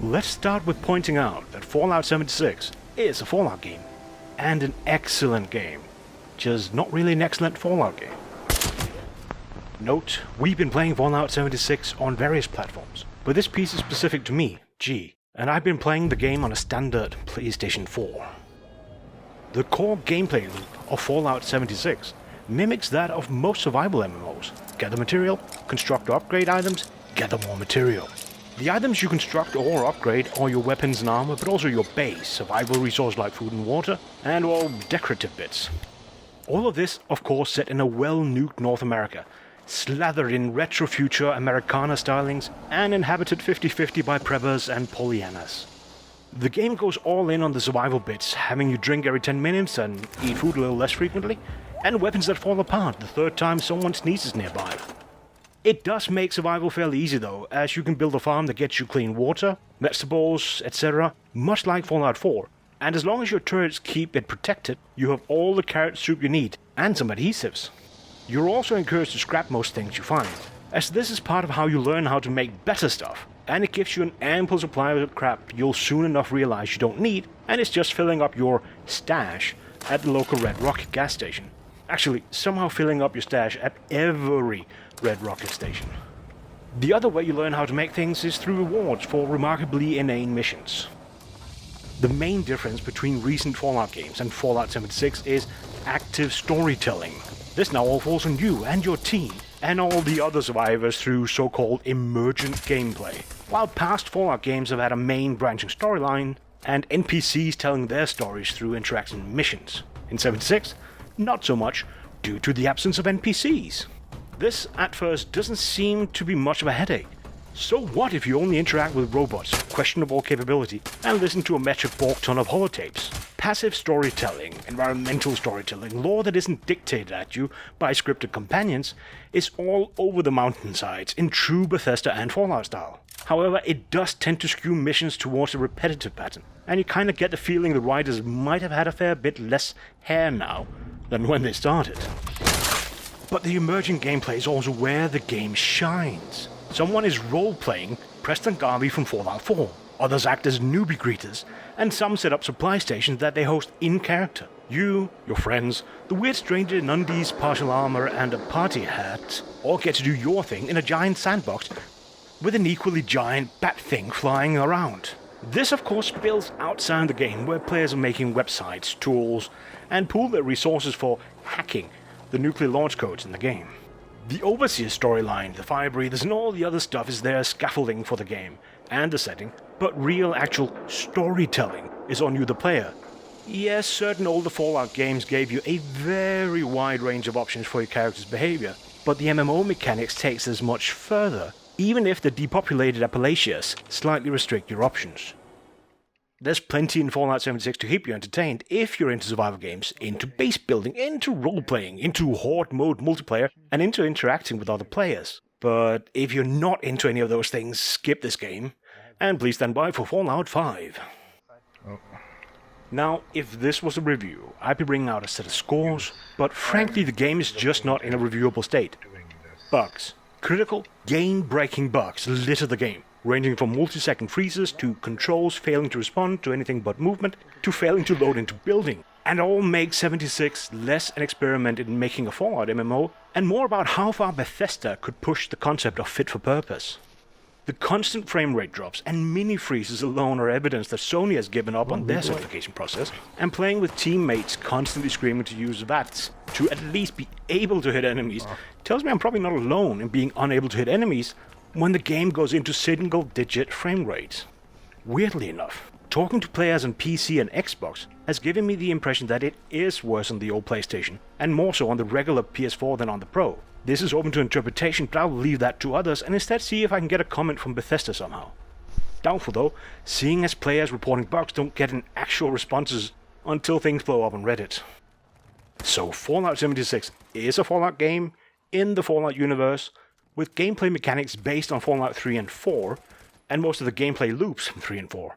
Let's start with pointing out that Fallout 76 is a Fallout game, and an excellent game, just not really an excellent Fallout game. Note, we've been playing Fallout 76 on various platforms, but this piece is specific to me, G, and I've been playing the game on a standard PlayStation 4. The core gameplay loop of Fallout 76 mimics that of most survival MMOs. Gather material, construct or upgrade items, gather more material. The items you construct or upgrade are your weapons and armor, but also your base, survival resource like food and water, and all decorative bits. All of this, of course, set in a well-nuked North America, slathered in retro-future Americana stylings, and inhabited 50-50 by preppers and Pollyannas. The game goes all in on the survival bits, having you drink every 10 minutes and eat food a little less frequently, and weapons that fall apart the third time someone sneezes nearby. It does make survival fairly easy though, as you can build a farm that gets you clean water, vegetables, etc., much like Fallout 4, and as long as your turrets keep it protected, you have all the carrot soup you need, and some adhesives. You're also encouraged to scrap most things you find, as this is part of how you learn how to make better stuff, and it gives you an ample supply of crap you'll soon enough realize you don't need, and it's just filling up your stash at the local Red Rocket gas station. Actually, somehow filling up your stash at every Red Rocket station. The other way you learn how to make things is through rewards for remarkably inane missions. The main difference between recent Fallout games and Fallout 76 is active storytelling. This now all falls on you and your team, and all the other survivors through so-called emergent gameplay. While past Fallout games have had a main branching storyline, and NPCs telling their stories through interaction missions. In 76, not so much, due to the absence of NPCs. This, at first, doesn't seem to be much of a headache. So what if you only interact with robots of questionable capability and listen to a metric bulk ton of holotapes? Passive storytelling, environmental storytelling, lore that isn't dictated at you by scripted companions, is all over the mountainsides in true Bethesda and Fallout style. However, it does tend to skew missions towards a repetitive pattern, and you kinda get the feeling the writers might have had a fair bit less hair now than when they started. But the emerging gameplay is also where the game shines. Someone is role-playing Preston Garvey from Fallout 4, others act as newbie greeters, and some set up supply stations that they host in character. You, your friends, the weird stranger in undies, partial armor, and a party hat all get to do your thing in a giant sandbox with an equally giant bat thing flying around. This of course spills outside the game, where players are making websites, tools, and pool their resources for hacking the nuclear launch codes in the game. The Overseer storyline, the fire breathers, and all the other stuff is there scaffolding for the game and the setting, but real actual storytelling is on you the player. Yes, certain older Fallout games gave you a very wide range of options for your character's behavior, but the MMO mechanics takes this much further, even if the depopulated Appalachias slightly restrict your options. There's plenty in Fallout 76 to keep you entertained if you're into survival games, into base building, into role-playing, into horde mode multiplayer, and into interacting with other players. But if you're not into any of those things, skip this game, and please stand by for Fallout 5. Now, if this was a review, I'd be bringing out a set of scores, but frankly the game is just not in a reviewable state. Bugs. Critical, game-breaking bugs litter the game, ranging from multi-second freezes to controls failing to respond to anything but movement, to failing to load into building, and all make 76 less an experiment in making a Fallout MMO, and more about how far Bethesda could push the concept of fit for purpose. The constant frame rate drops and mini freezes alone are evidence that Sony has given up on their certification process, and playing with teammates constantly screaming to use VATS to at least be able to hit enemies tells me I'm probably not alone in being unable to hit enemies when the game goes into single-digit frame rates. Weirdly enough, talking to players on PC and Xbox has given me the impression that it is worse on the old PlayStation, and more so on the regular PS4 than on the Pro. This is open to interpretation, but I'll leave that to others and instead see if I can get a comment from Bethesda somehow. Doubtful though, seeing as players reporting bugs don't get an actual responses until things blow up on Reddit. So Fallout 76 is a Fallout game in the Fallout universe, with gameplay mechanics based on Fallout 3 and 4, and most of the gameplay loops from 3 and 4.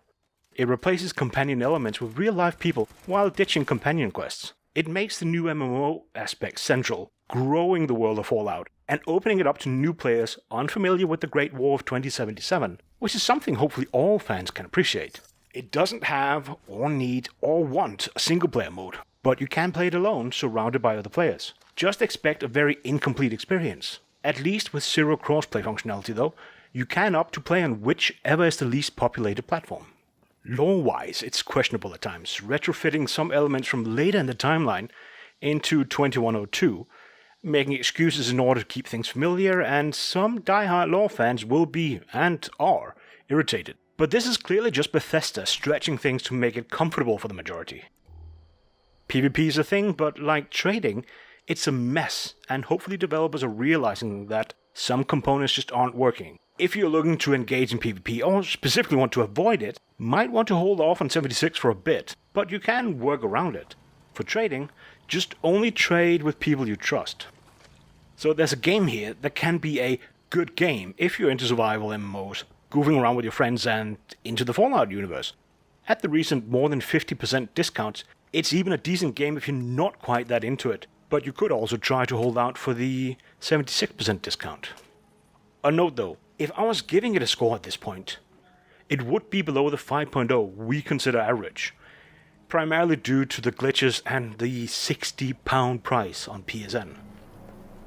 It replaces companion elements with real-life people while ditching companion quests. It makes the new MMO aspect central, growing the world of Fallout, and opening it up to new players unfamiliar with the Great War of 2077, which is something hopefully all fans can appreciate. It doesn't have, or need, or want a single-player mode, but you can play it alone, surrounded by other players. Just expect a very incomplete experience. At least with zero crossplay functionality though, you can opt to play on whichever is the least populated platform. Lore-wise, it's questionable at times, retrofitting some elements from later in the timeline into 2102, making excuses in order to keep things familiar, and some die-hard lore fans will be, and are, irritated. But this is clearly just Bethesda stretching things to make it comfortable for the majority. PvP is a thing, but like trading, it's a mess, and hopefully developers are realizing that some components just aren't working. If you're looking to engage in PvP, or specifically want to avoid it, might want to hold off on 76 for a bit, but you can work around it. For trading, just only trade with people you trust. So there's a game here that can be a good game if you're into survival MMOs, goofing around with your friends and into the Fallout universe. At the recent more than 50% discounts, it's even a decent game if you're not quite that into it, but you could also try to hold out for the 76% discount. A note though, if I was giving it a score at this point, it would be below the 5.0 we consider average, primarily due to the glitches and the £60 price on PSN.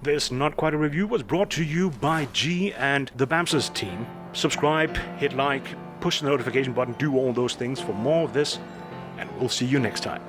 This Not Quite a Review was brought to you by G and the Bammsters team. Subscribe, hit like, push the notification button, do all those things for more of this, and we'll see you next time.